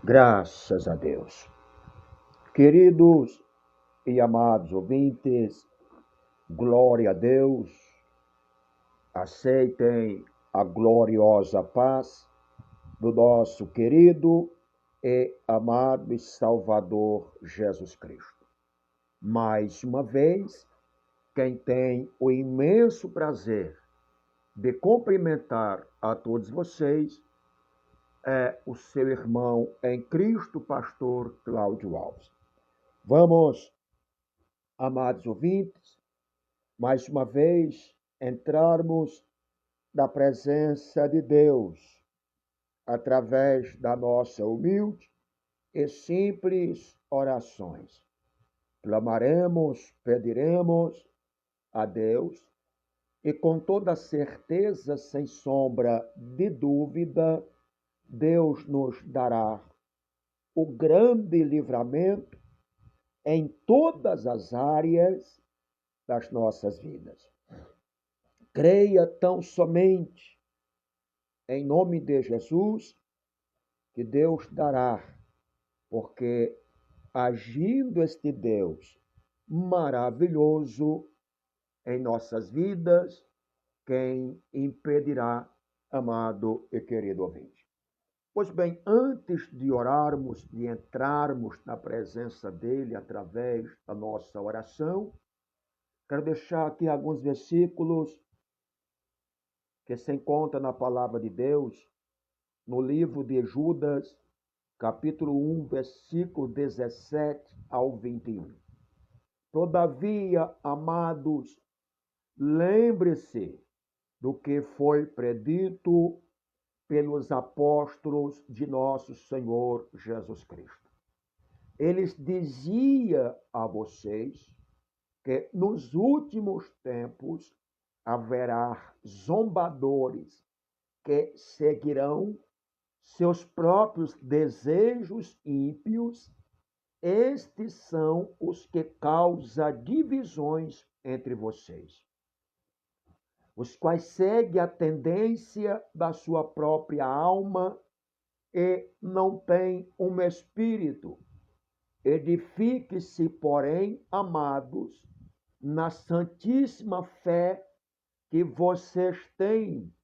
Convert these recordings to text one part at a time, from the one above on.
Graças a Deus. Queridos e amados ouvintes, glória a Deus. Aceitem a gloriosa paz do nosso querido e amado e Salvador Jesus Cristo. Mais uma vez, quem tem o imenso prazer de cumprimentar a todos vocês é o seu irmão em Cristo, pastor Cláudio Alves. Vamos, amados ouvintes, mais uma vez entrarmos na presença de Deus através da nossa humilde e simples orações. Clamaremos, pediremos a Deus e com toda certeza, sem sombra de dúvida, Deus nos dará o grande livramento em todas as áreas das nossas vidas. Creia tão somente em nome de Jesus que Deus dará, porque agindo este Deus maravilhoso em nossas vidas, quem impedirá, amado e querido ouvinte? Pois bem, antes de orarmos, de entrarmos na presença dele através da nossa oração, quero deixar aqui alguns versículos que se encontram na palavra de Deus, no livro de Judas, capítulo 1, versículo 17 ao 21. Todavia, amados, lembre-se do que foi predito pelos apóstolos de nosso Senhor Jesus Cristo. Eles diziam a vocês que nos últimos tempos haverá zombadores que seguirão seus próprios desejos ímpios. Estes são os que causam divisões entre vocês, os quais seguem a tendência da sua própria alma e não têm um espírito. Edifique-se, porém, amados, na santíssima fé que vocês têm,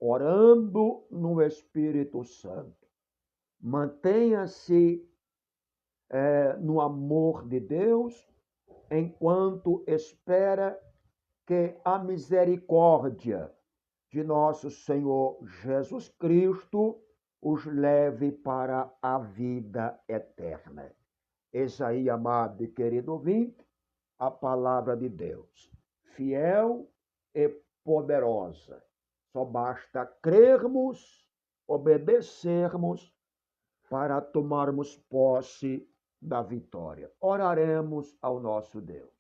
orando no Espírito Santo. Mantenha-se no amor de Deus, enquanto espera que a misericórdia de nosso Senhor Jesus Cristo os leve para a vida eterna. Eis aí, amado e querido ouvinte, a palavra de Deus, fiel e poderosa. Só basta crermos, obedecermos para tomarmos posse da vitória. Oraremos ao nosso Deus.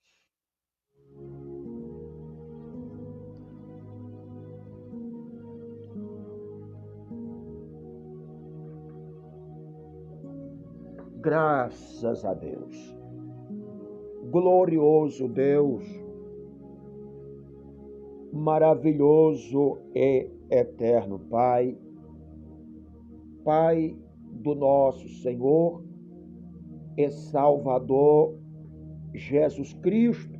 Graças a Deus. Glorioso Deus, maravilhoso e eterno Pai, Pai do nosso Senhor e Salvador Jesus Cristo,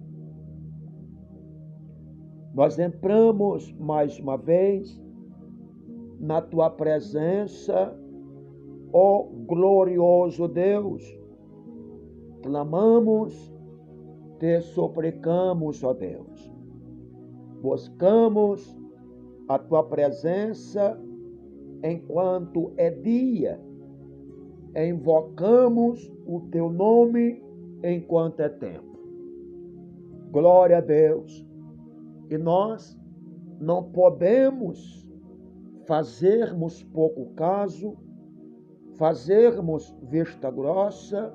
nós entramos mais uma vez na tua presença, ó glorioso Deus. Clamamos, te suplicamos, ó Deus. Buscamos a tua presença enquanto é dia. Invocamos o teu nome enquanto é tempo. Glória a Deus. E nós não podemos fazermos pouco caso, fazermos vista grossa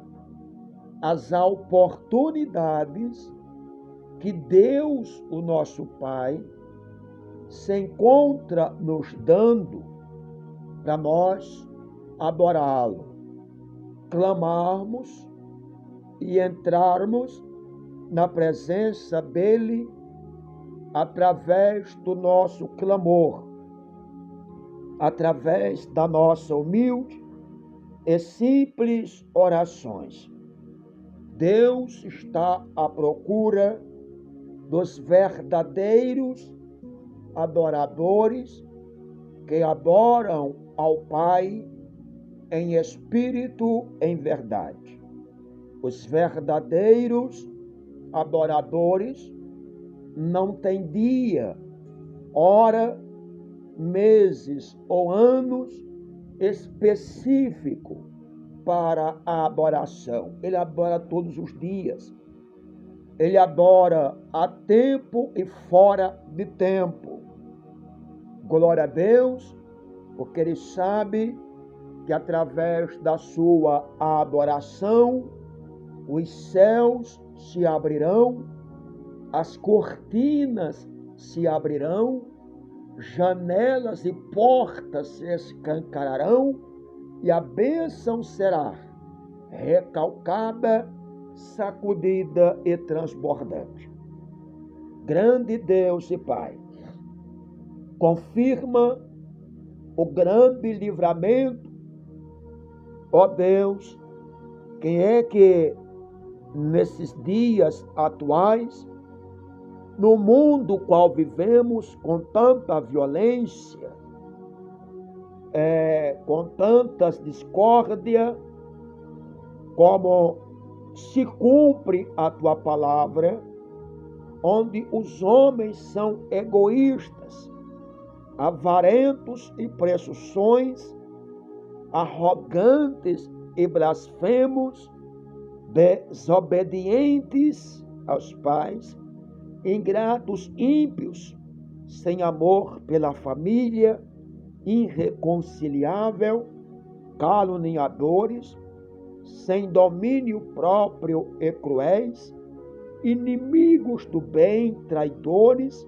às oportunidades que Deus, o nosso Pai, se encontra nos dando para nós adorá-lo, clamarmos e entrarmos na presença dele através do nosso clamor, através da nossa humilde e simples orações. Deus está à procura dos verdadeiros adoradores que adoram ao Pai em espírito, em verdade. Os verdadeiros adoradores não têm dia, hora, meses ou anos específico para a adoração. Ele adora todos os dias. Ele adora a tempo e fora de tempo. Glória a Deus, porque ele sabe que através da sua adoração os céus se abrirão, as cortinas se abrirão, janelas e portas se escancararão e a bênção será recalcada, sacudida e transbordante. Grande Deus e Pai, confirma o grande livramento. Ó Deus, quem é que nesses dias atuais, no mundo qual vivemos com tanta violência, com tantas discórdias, como se cumpre a tua palavra, onde os homens são egoístas, avarentos e presunções, arrogantes e blasfemos, desobedientes aos pais, ingratos, ímpios, sem amor pela família, irreconciliável, caluniadores, sem domínio próprio e cruéis, inimigos do bem, traidores,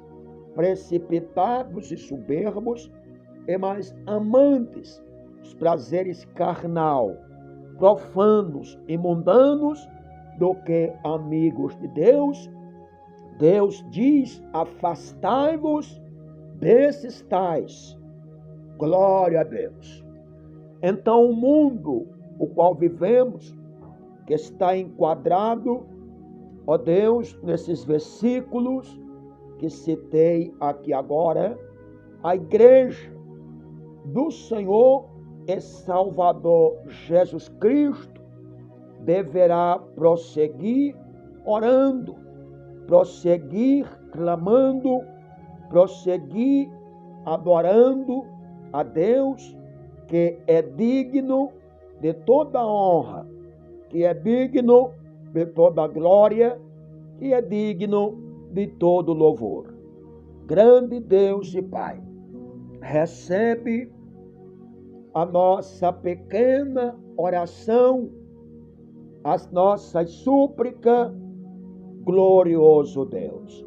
precipitados e soberbos, e mais amantes dos prazeres carnal, profanos e mundanos, do que amigos de Deus. Deus diz: afastai-vos desses tais. Glória a Deus. Então o mundo o qual vivemos, que está enquadrado, ó Deus, nesses versículos que citei aqui agora, a igreja do Senhor e Salvador Jesus Cristo deverá prosseguir orando, prosseguir clamando, prosseguir adorando a Deus, que é digno de toda honra, que é digno de toda glória, que é digno de todo louvor. Grande Deus e Pai, recebe a nossa pequena oração, as nossas súplicas, glorioso Deus.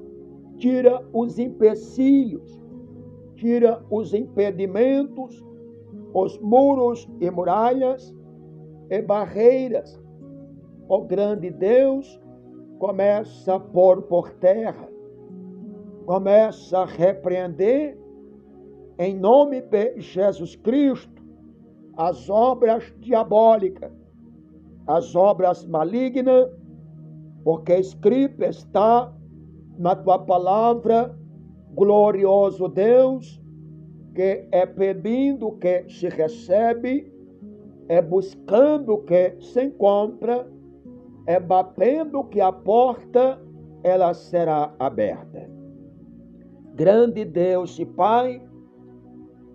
Tira os empecilhos, tira os impedimentos, os muros e muralhas e barreiras. Ó grande Deus, começa a pôr por terra, começa a repreender, em nome de Jesus Cristo, as obras diabólicas, as obras malignas, porque escrito está na tua palavra, glorioso Deus, que é pedindo que se recebe, é buscando que se encontra, é batendo que a porta ela será aberta. Grande Deus e Pai,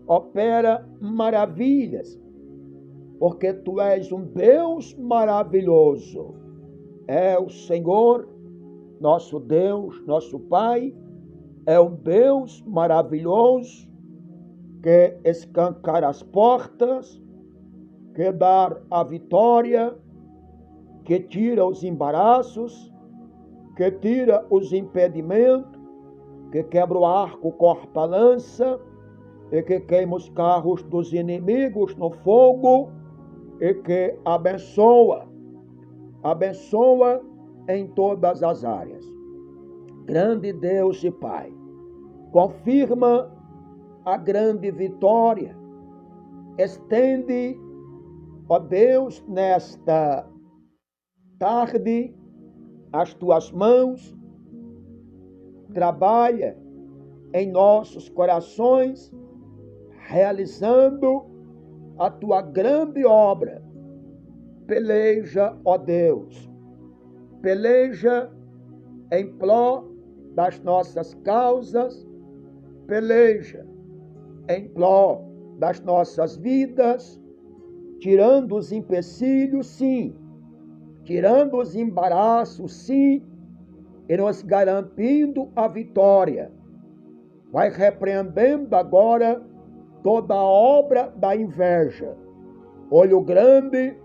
opera maravilhas, porque Tu és um Deus maravilhoso. É o Senhor, nosso Deus, nosso Pai, é um Deus maravilhoso, que escancar as portas, que dá a vitória, que tira os embaraços, que tira os impedimentos, que quebra o arco, corta a lança, e que queima os carros dos inimigos no fogo, e que abençoa em todas as áreas. Grande Deus e Pai, confirma a grande vitória, estende, ó Deus, nesta tarde, as tuas mãos trabalham em nossos corações, realizando a tua grande obra. Peleja, ó Deus, peleja em prol das nossas causas, peleja em prol das nossas vidas, tirando os empecilhos, sim, tirando os embaraços, sim, e nos garantindo a vitória. Vai repreendendo agora toda a obra da inveja, olho grande,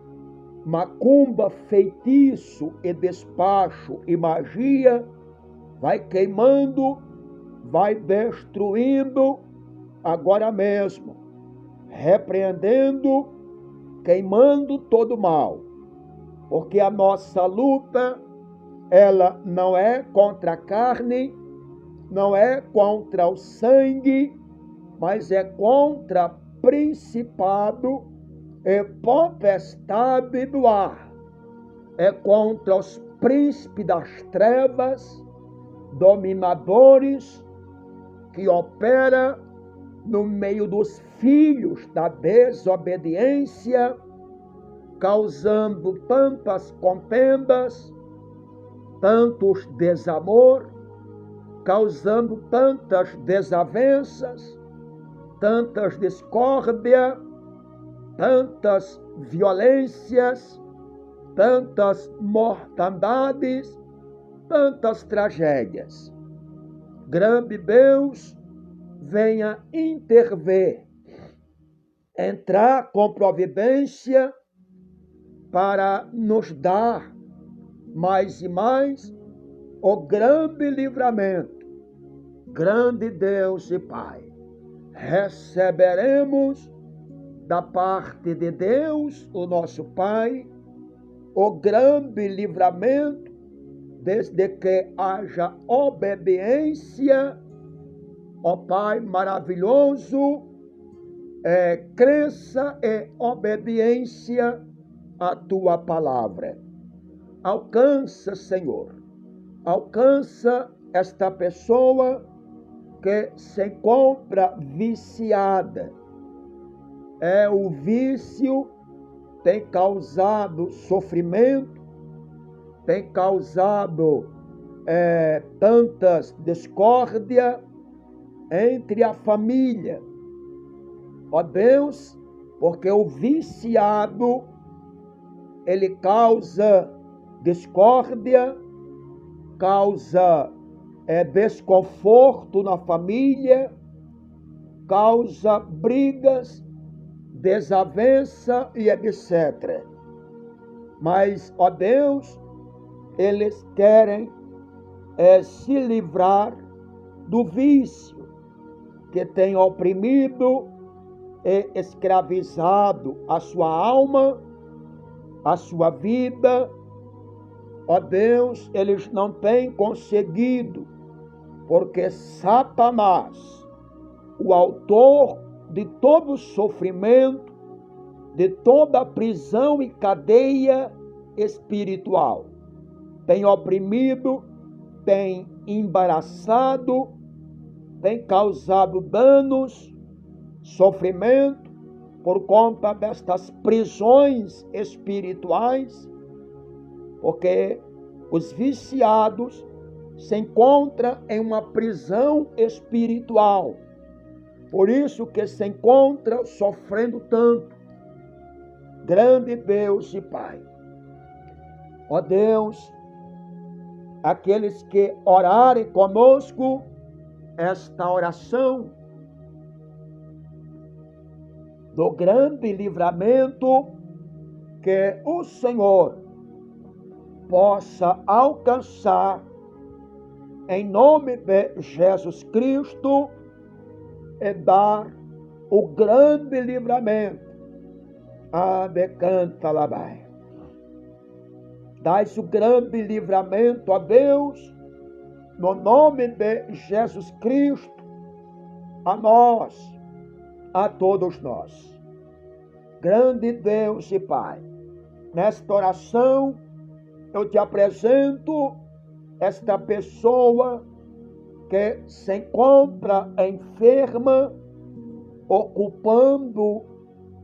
macumba, feitiço e despacho e magia, vai queimando, vai destruindo agora mesmo, repreendendo, queimando todo mal, porque a nossa luta, ela não é contra a carne, não é contra o sangue, mas é contra principado e potestade do ar, é contra os príncipes das trevas, dominadores que opera no meio dos filhos da desobediência, causando tantas contendas, tantos desamor, causando tantas desavenças, tantas discórdia, tantas violências, tantas mortandades, tantas tragédias. Grande Deus, venha intervir, entrar com providência para nos dar mais e mais o grande livramento. Grande Deus e Pai, receberemos da parte de Deus, o nosso Pai, o grande livramento, desde que haja obediência, ó Pai maravilhoso, crença e obediência à Tua palavra. Alcança, Senhor, alcança esta pessoa que se encontra viciada. O vício tem causado sofrimento, tem causado tantas discórdias entre a família. Ó Deus, porque o viciado, ele causa discórdia, causa desconforto na família, causa brigas, desavença e etc. Mas, ó Deus, eles querem se livrar do vício que tem oprimido e escravizado a sua alma, a sua vida. Ó Deus, eles não têm conseguido, porque Satanás, o autor de todo sofrimento, de toda prisão e cadeia espiritual, tem oprimido, tem embaraçado, tem causado danos, sofrimento, por conta destas prisões espirituais, porque os viciados se encontram em uma prisão espiritual. Por isso que se encontram sofrendo tanto. Grande Deus e Pai. Ó Deus, aqueles que orarem conosco esta oração do grande livramento, que o Senhor possa alcançar, em nome de Jesus Cristo, e dar o grande livramento. Abecanta labai. Dai-se o grande livramento a Deus, no nome de Jesus Cristo, a nós, a todos nós. Grande Deus e Pai, nesta oração eu te apresento esta pessoa que se encontra enferma, ocupando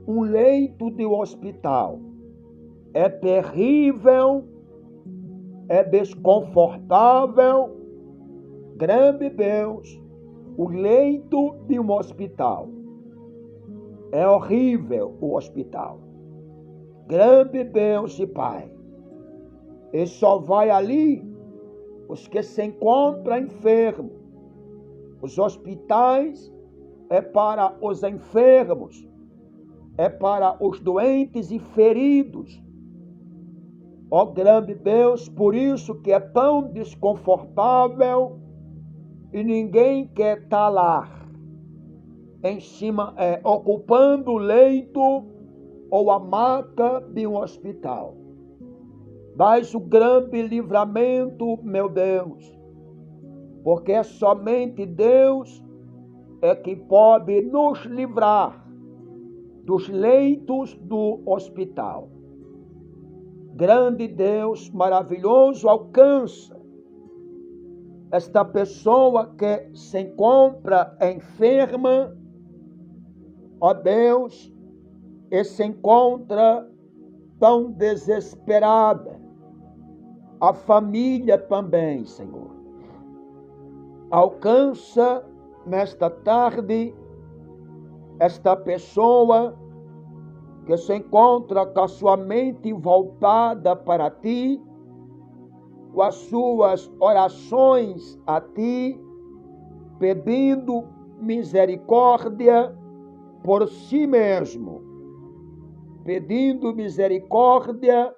um leito de hospital. É terrível, é desconfortável, grande Deus, o leito de um hospital. É horrível o hospital. Grande Deus e Pai. E só vai ali os que se encontram enfermos. Os hospitais é para os enfermos, é para os doentes e feridos. Ó grande Deus, por isso que é tão desconfortável e ninguém quer estar lá, em cima, ocupando o leito ou a maca de um hospital. Dás o grande livramento, meu Deus, porque é somente Deus é que pode nos livrar dos leitos do hospital. Grande Deus, maravilhoso, alcança esta pessoa que se encontra enferma, ó Deus, e se encontra tão desesperada. A família também, Senhor. Alcança nesta tarde esta pessoa que se encontra com a sua mente voltada para Ti, com as suas orações a Ti, pedindo misericórdia por si mesmo, pedindo misericórdia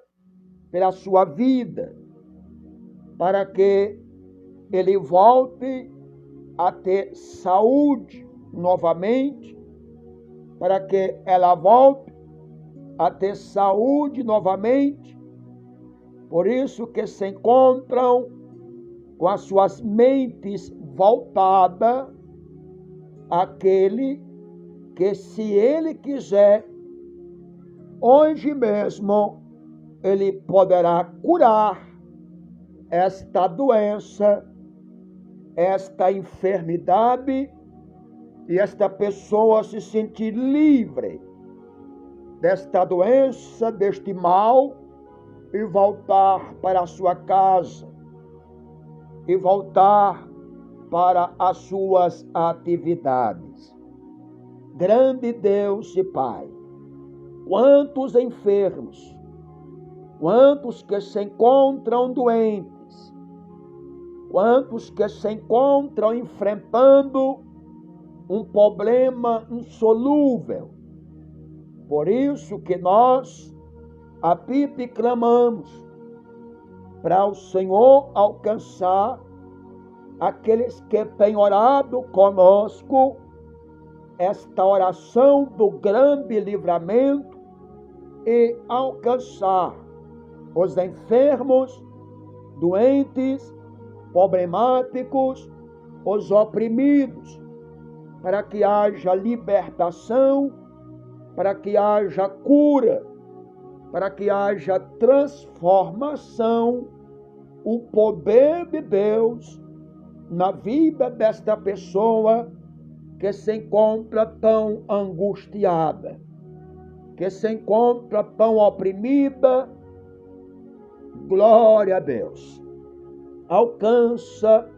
pela sua vida, para que ele volte a ter saúde novamente, para que ela volte a ter saúde novamente. Por isso que se encontram com as suas mentes voltadas àquele que, se ele quiser, hoje mesmo ele poderá curar esta doença, esta enfermidade, e esta pessoa se sentir livre desta doença, deste mal, e voltar para a sua casa, e voltar para as suas atividades. Grande Deus e Pai, quantos enfermos, quantos que se encontram doentes, quantos que se encontram enfrentando um problema insolúvel. Por isso que nós a Ti clamamos para o Senhor alcançar aqueles que têm orado conosco esta oração do grande livramento e alcançar os enfermos, doentes, problemáticos, os oprimidos, para que haja libertação, para que haja cura, para que haja transformação, o poder de Deus na vida desta pessoa que se encontra tão angustiada, que se encontra tão oprimida. Glória a Deus. Alcança,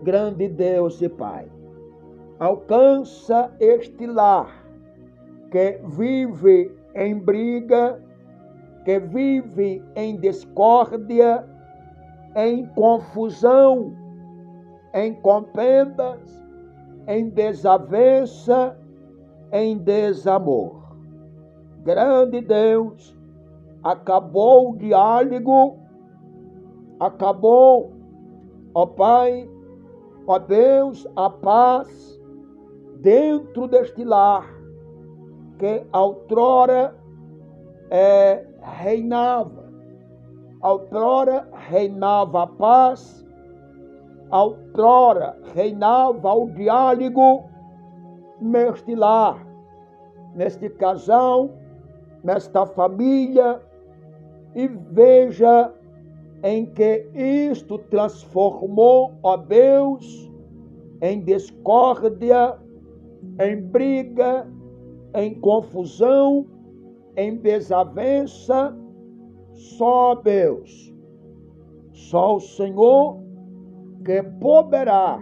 grande Deus e Pai. Alcança este lar que vive em briga, que vive em discórdia, em confusão, em contendas, em desavença, em desamor. Grande Deus, acabou o diálogo, acabou, ó Pai, ó Deus, a paz dentro deste lar que outrora reinava. Outrora reinava a paz, outrora reinava o diálogo neste lar, neste casal nesta família e veja em que isto transformou, ó Deus, em discórdia, em briga, em confusão, em desavença. Só Deus, só o Senhor que poderá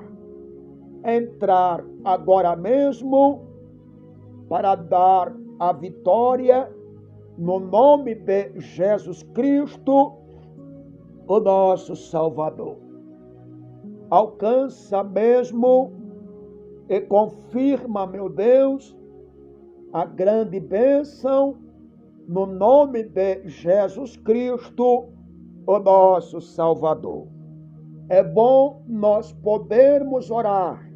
entrar agora mesmo para dar a vitória no nome de Jesus Cristo, o nosso Salvador. Alcança mesmo e confirma, meu Deus, a grande bênção no nome de Jesus Cristo, o nosso Salvador. É bom nós podermos orar,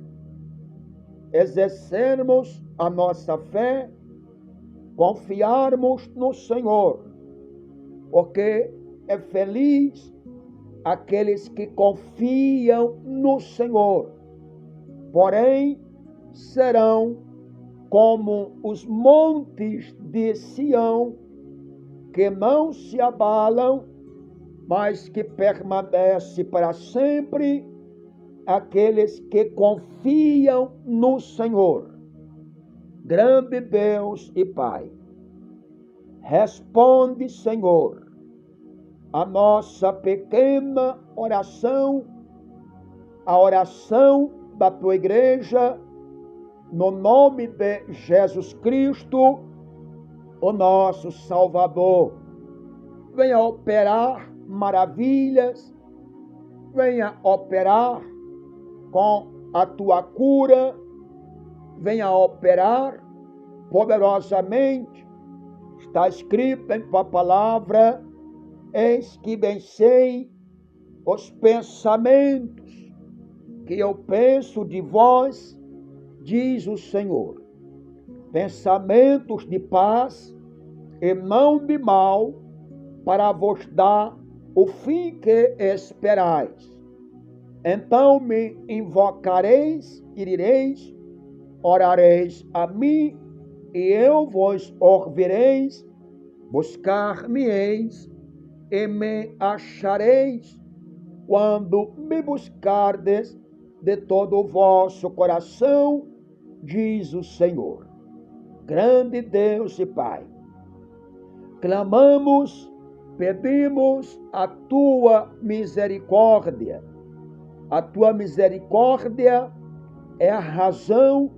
exercermos a nossa fé, confiarmos no Senhor, porque é feliz aqueles que confiam no Senhor, porém serão como os montes de Sião, que não se abalam, mas que permanece para sempre aqueles que confiam no Senhor. Grande Deus e Pai, responde, Senhor, a nossa pequena oração, a oração da tua igreja, no nome de Jesus Cristo, o nosso Salvador. Venha operar maravilhas, venha operar com a tua cura, venha operar poderosamente. Está escrito em tua palavra: eis que bem sei os pensamentos que eu penso de vós, diz o Senhor, pensamentos de paz e não de mal, para vos dar o fim que esperais. Então me invocareis e direis, orareis a mim, e eu vos ouvireis, buscar-me-eis e me achareis, quando me buscardes de todo o vosso coração, diz o Senhor. Grande Deus e Pai, clamamos, pedimos a tua misericórdia. A tua misericórdia é a razão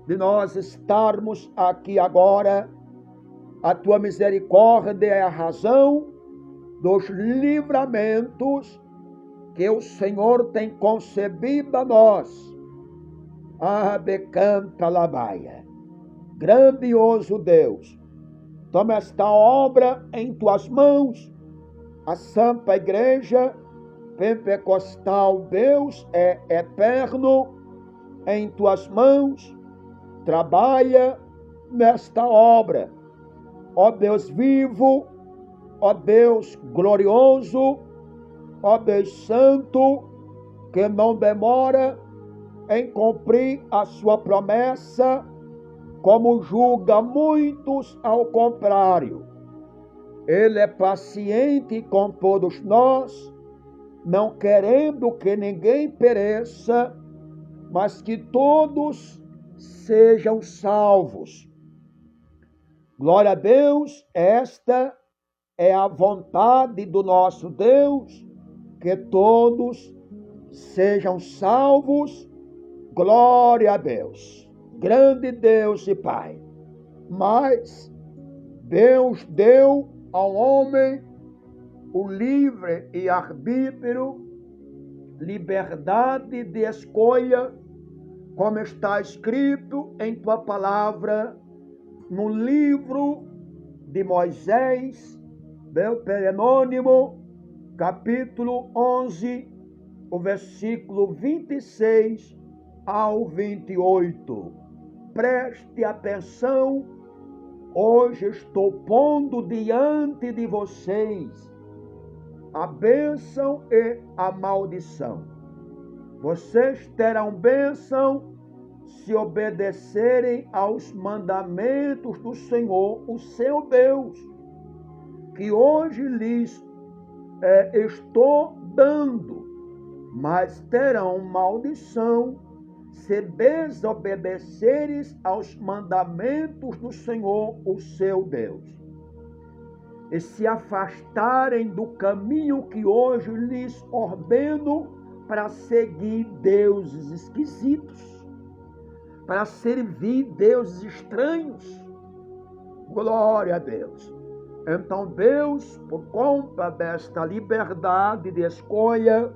de nós estarmos aqui agora. A tua misericórdia é a razão dos livramentos que o Senhor tem concedido a nós. Decanta labaia. Grandioso Deus, toma esta obra em tuas mãos. A Santa Igreja Pentecostal, Deus é eterno, em tuas mãos. Trabalha nesta obra, ó Deus vivo, ó Deus glorioso, ó Deus santo, que não demora em cumprir a sua promessa, como julga muitos ao contrário. Ele é paciente com todos nós, não querendo que ninguém pereça, mas que todos sejam salvos. Glória a Deus, esta é a vontade do nosso Deus, que todos sejam salvos. Glória a Deus, grande Deus e Pai. Mas Deus deu ao homem o livre e arbítrio, liberdade de escolha, como está escrito em tua palavra, no livro de Moisés, Deuteronômio, capítulo 11, o versículo 26 ao 28. Preste atenção, hoje estou pondo diante de vocês a bênção e a maldição. Vocês terão bênção se obedecerem aos mandamentos do Senhor, o seu Deus, que hoje lhes estou dando, mas terão maldição se desobedeceres aos mandamentos do Senhor, o seu Deus, e se afastarem do caminho que hoje lhes ordeno para seguir deuses esquisitos, para servir deuses estranhos. Glória a Deus. Então Deus, por conta desta liberdade de escolha,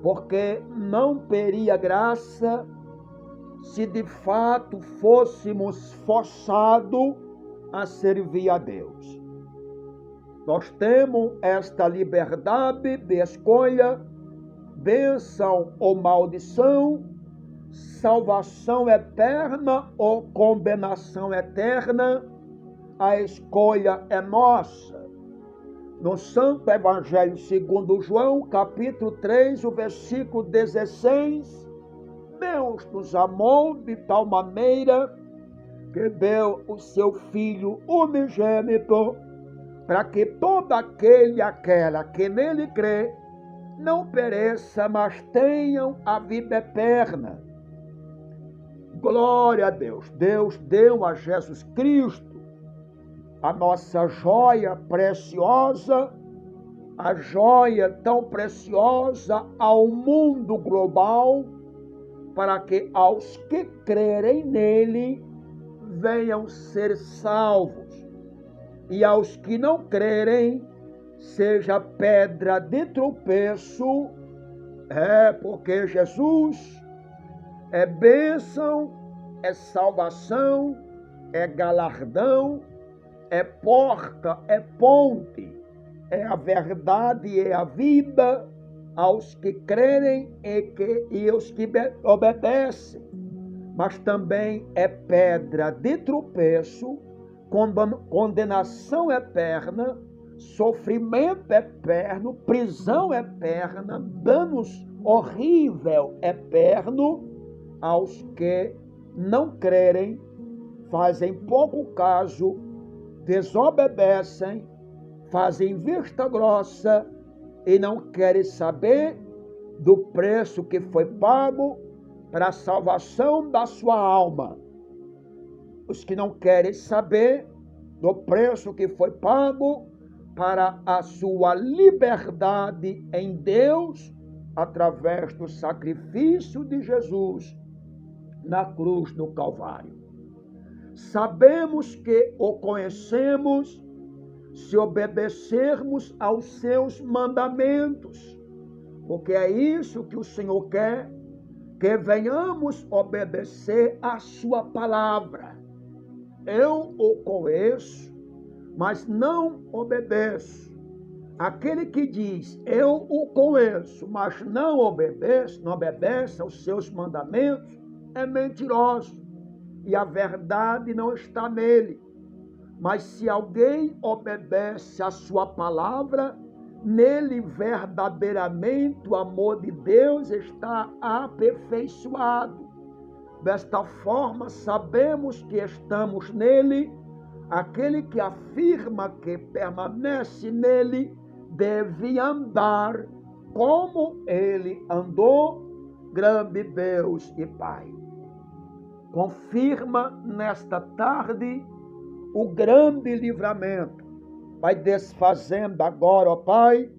porque não teria graça se de fato fôssemos forçados a servir a Deus. Nós temos esta liberdade de escolha, bênção ou maldição, salvação eterna ou condenação eterna. A escolha é nossa. No Santo Evangelho segundo João, capítulo 3, o versículo 16, Deus nos amou de tal maneira que deu o seu Filho unigênito, para que todo aquele e aquela que nele crê não pereça, mas tenham a vida eterna. Glória a Deus. Deus deu a Jesus Cristo a nossa joia preciosa, a joia tão preciosa ao mundo global, para que aos que crerem nele venham ser salvos, e aos que não crerem seja pedra de tropeço, porque Jesus é bênção, é salvação, é galardão, é porta, é ponte, é a verdade e é a vida aos que crerem e aos que obedecem. Mas também é pedra de tropeço, condenação eterna, sofrimento eterno, prisão eterna, danos horrível eterno aos que não crerem, fazem pouco caso, desobedecem, fazem vista grossa e não querem saber do preço que foi pago para a salvação da sua alma. Os que não querem saber do preço que foi pago para a sua liberdade em Deus, através do sacrifício de Jesus na cruz do Calvário. Sabemos que o conhecemos se obedecermos aos seus mandamentos, porque é isso que o Senhor quer, que venhamos obedecer à sua palavra. Eu o conheço, mas não obedeço. Aquele que diz, eu o conheço, mas não obedece aos seus mandamentos, é mentiroso. E a verdade não está nele. Mas se alguém obedece à sua palavra, nele verdadeiramente o amor de Deus está aperfeiçoado. Desta forma, sabemos que estamos nele. Aquele que afirma que permanece nele deve andar como ele andou, grande Deus e Pai. Confirma nesta tarde o grande livramento. Vai desfazendo agora, ó Pai,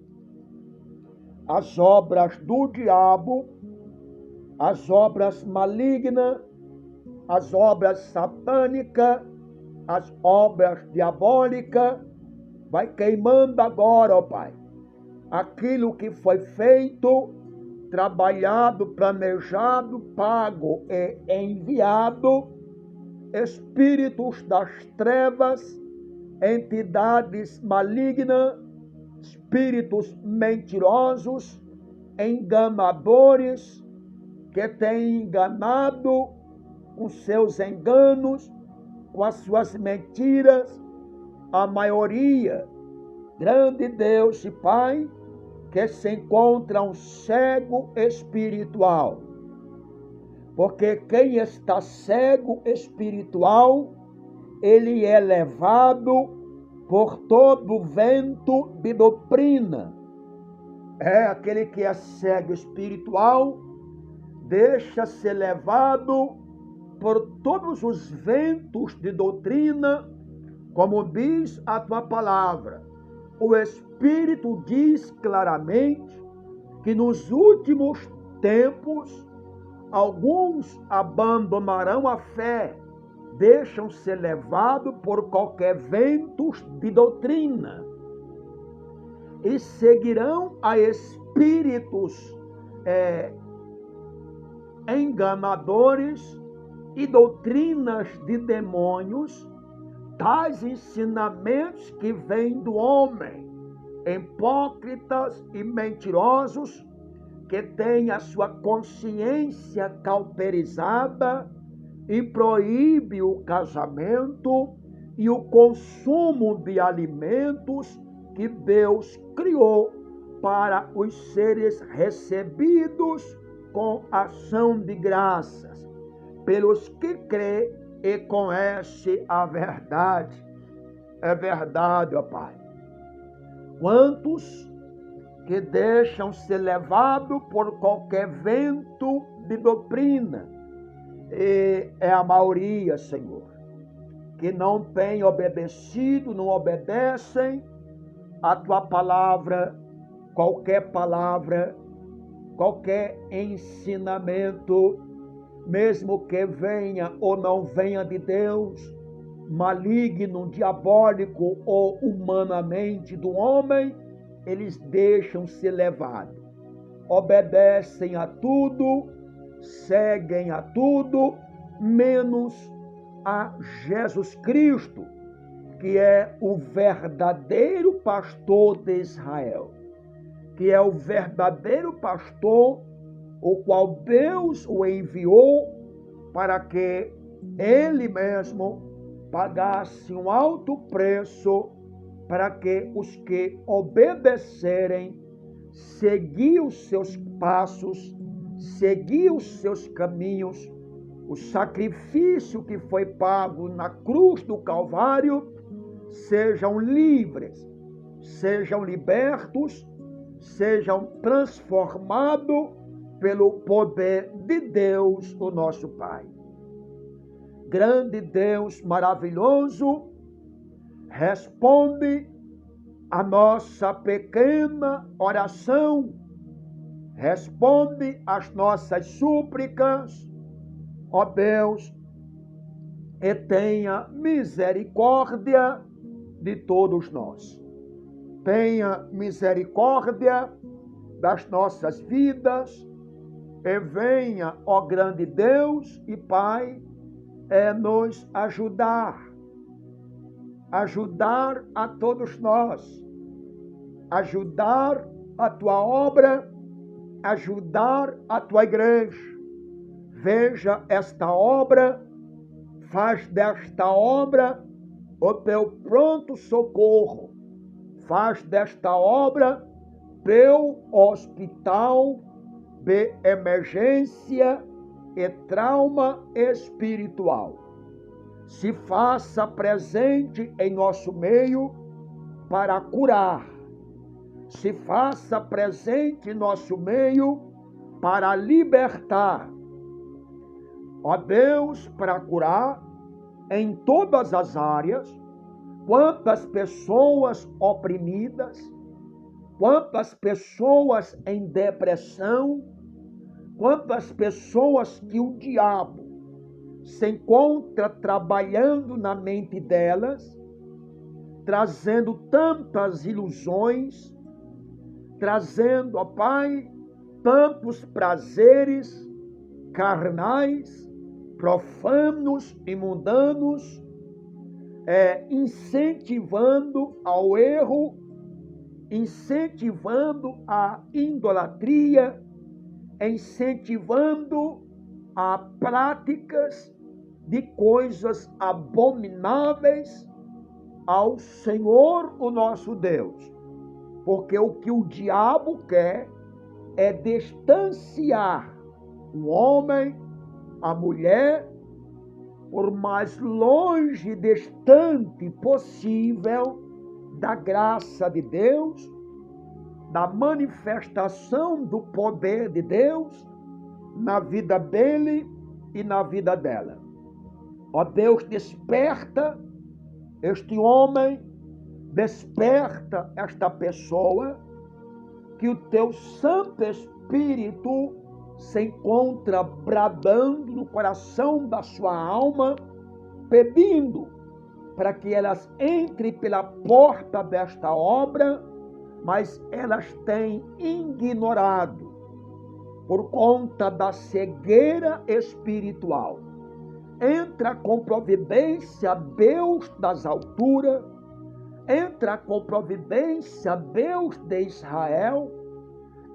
as obras do diabo, as obras malignas, as obras satânicas, as obras diabólicas. Vai queimando agora, ó Pai, aquilo que foi feito, trabalhado, planejado, pago e enviado, espíritos das trevas, entidades malignas, espíritos mentirosos, enganadores, que têm enganado com seus enganos, com as suas mentiras, a maioria, grande Deus e Pai, que se encontra um cego espiritual. Porque quem está cego espiritual, ele é levado por todo vento de doutrina. Aquele que é cego espiritual, deixa ser levado por todos os ventos de doutrina, como diz a tua palavra. O Espírito diz claramente que nos últimos tempos, alguns abandonarão a fé, deixam ser levados por qualquer vento de doutrina e seguirão a espíritos enganadores e doutrinas de demônios, tais ensinamentos que vêm do homem, hipócritas e mentirosos, que têm a sua consciência cauterizada e proíbe o casamento e o consumo de alimentos que Deus criou para os seres recebidos com ação de graças, pelos que crê e conhece a verdade. É verdade, ó Pai. Quantos que deixam ser levados por qualquer vento de doutrina, e é a maioria, Senhor, que não tem obedecido, não obedecem a tua palavra, qualquer ensinamento, mesmo que venha ou não venha de Deus, maligno, diabólico ou humanamente do homem, eles deixam ser levados, obedecem a tudo, seguem a tudo, menos a Jesus Cristo, que é o verdadeiro pastor de Israel, que é o verdadeiro pastor, o qual Deus o enviou para que ele mesmo pagasse um alto preço para que os que obedecerem, seguir os seus passos, seguir os seus caminhos, o sacrifício que foi pago na cruz do Calvário, sejam livres, sejam libertos, sejam transformados pelo poder de Deus, o nosso Pai. Grande Deus maravilhoso, responde a nossa pequena oração, responde às nossas súplicas, ó Deus, e tenha misericórdia de todos nós. Tenha misericórdia das nossas vidas e venha, ó grande Deus e Pai, nos ajudar a todos nós, ajudar a tua obra, ajudar a tua igreja. Veja esta obra, faz desta obra o teu pronto socorro, faz desta obra teu hospital de emergência e trauma espiritual. Se faça presente em nosso meio para curar. Se faça presente em nosso meio para libertar. Ó Deus, para curar em todas as áreas, quantas pessoas oprimidas, quantas pessoas em depressão, quantas pessoas que o diabo se encontra trabalhando na mente delas, trazendo tantas ilusões, trazendo, ó Pai, tantos prazeres carnais, profanos e mundanos, incentivando ao erro, incentivando a idolatria, incentivando a práticas de coisas abomináveis ao Senhor, o nosso Deus. Porque o que o diabo quer é distanciar o homem a mulher, por mais longe e distante possível da graça de Deus, da manifestação do poder de Deus na vida dele e na vida dela. Ó Deus, desperta este homem, desperta esta pessoa, que o teu Santo Espírito se encontra bradando no coração da sua alma, pedindo para que elas entrem pela porta desta obra, mas elas têm ignorado por conta da cegueira espiritual. Entra com providência, Deus das alturas, entra com providência, Deus de Israel,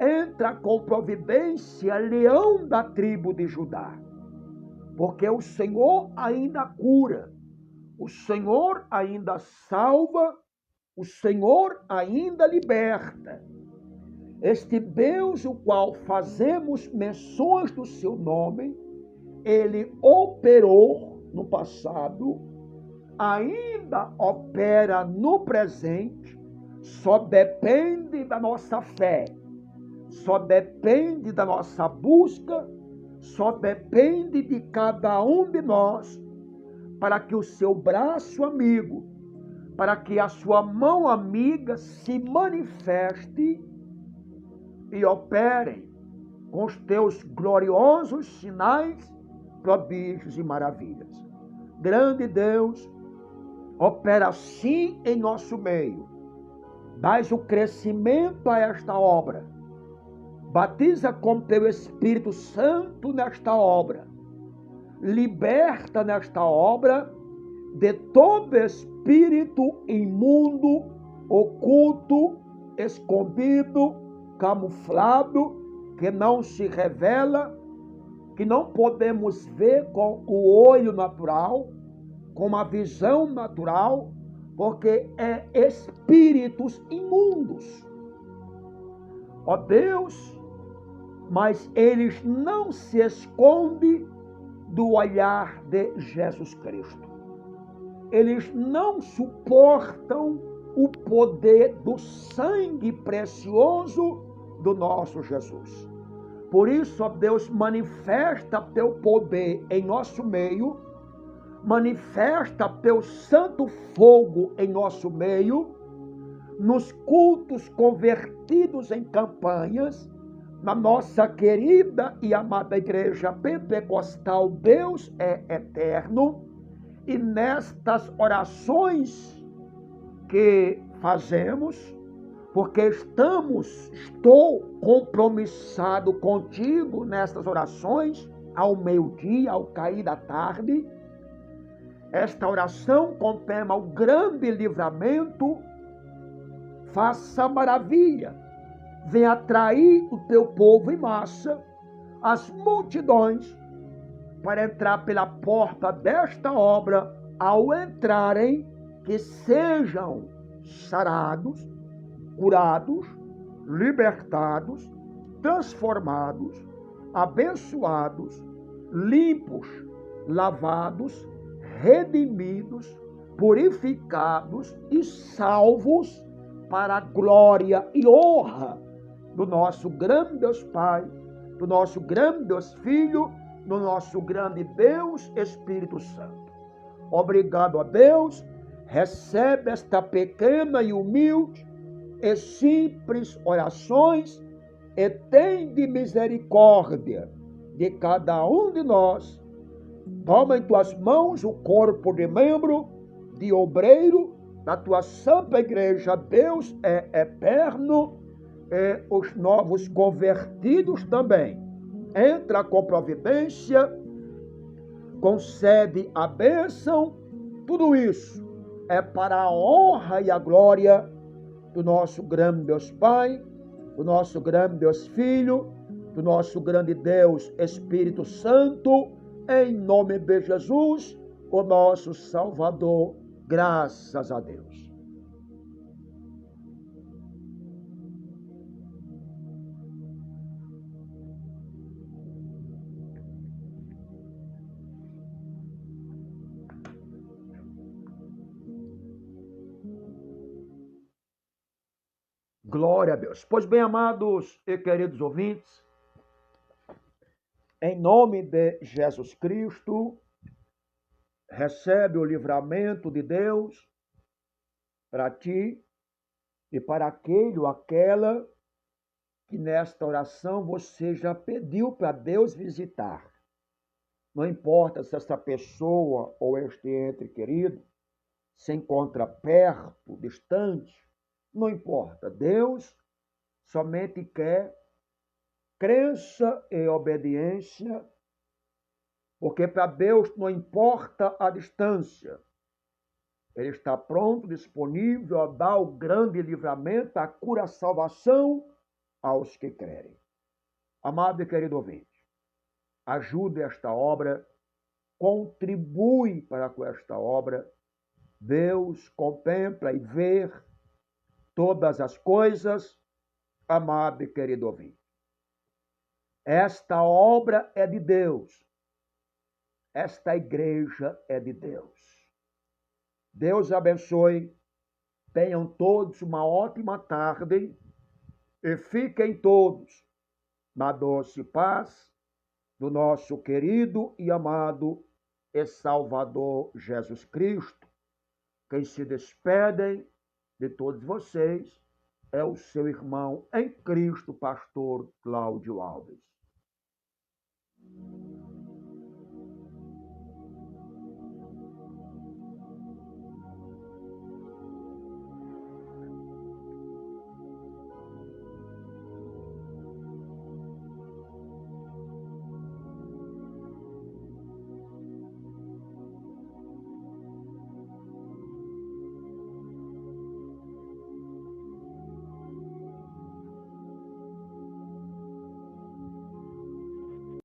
entra com providência, leão da tribo de Judá, porque o Senhor ainda cura, o Senhor ainda salva, o Senhor ainda liberta. Este Deus, o qual fazemos menções do seu nome, ele operou no passado, ainda opera no presente, só depende da nossa fé, só depende da nossa busca, só depende de cada um de nós, para que o seu braço amigo, para que a sua mão amiga se manifeste e operem com os teus gloriosos sinais, prodígios e maravilhas. Grande Deus, opera sim em nosso meio. Dás o crescimento a esta obra. Batiza com teu Espírito Santo nesta obra. Liberta nesta obra de todo espírito imundo, oculto, escondido, camuflado, que não se revela, que não podemos ver com o olho natural, com uma visão natural, porque é espíritos imundos. Ó Deus, mas eles não se escondem do olhar de Jesus Cristo. Eles não suportam o poder do sangue precioso do nosso Jesus. Por isso, ó Deus, manifesta teu poder em nosso meio, manifesta teu santo fogo em nosso meio, nos cultos convertidos em campanhas, na nossa querida e amada igreja pentecostal, Deus é eterno, e nestas orações que fazemos, porque estou compromissado contigo nestas orações, ao meio-dia, ao cair da tarde. Esta oração com tema o grande livramento, faça maravilha, venha atrair o teu povo em massa, as multidões, para entrar pela porta desta obra. Ao entrarem, que sejam sarados, curados, libertados, transformados, abençoados, limpos, lavados, redimidos, purificados e salvos para a glória e honra do nosso grande Deus Pai, do nosso grande Deus Filho, do nosso grande Deus Espírito Santo. Obrigado a Deus, recebe esta pequena e humilde e simples orações e tem de misericórdia de cada um de nós. Toma em tuas mãos o corpo de membro, de obreiro, da tua santa igreja. Deus é eterno, e os novos convertidos também. Entra com providência, concede a bênção, tudo isso é para a honra e a glória do nosso grande Deus Pai, do nosso grande Deus Filho, do nosso grande Deus Espírito Santo, em nome de Jesus, o nosso Salvador. Graças a Deus. Glória a Deus. Pois bem, amados e queridos ouvintes, em nome de Jesus Cristo, recebe o livramento de Deus para ti e para aquele ou aquela que nesta oração você já pediu para Deus visitar. Não importa se essa pessoa ou este ente querido se encontra perto, distante, não importa. Deus somente quer crença e obediência, porque para Deus não importa a distância. Ele está pronto, disponível a dar o grande livramento, a cura, a salvação aos que crerem. Amado e querido ouvinte, ajude esta obra, contribui para com esta obra. Deus contempla e vê todas as coisas, amado e querido ouvinte. Esta obra é de Deus. Esta igreja é de Deus. Deus abençoe. Tenham todos uma ótima tarde e fiquem todos na doce paz do nosso querido e amado e Salvador Jesus Cristo. Quem se despedem de todos vocês é o seu irmão em Cristo, pastor Cláudio Alves.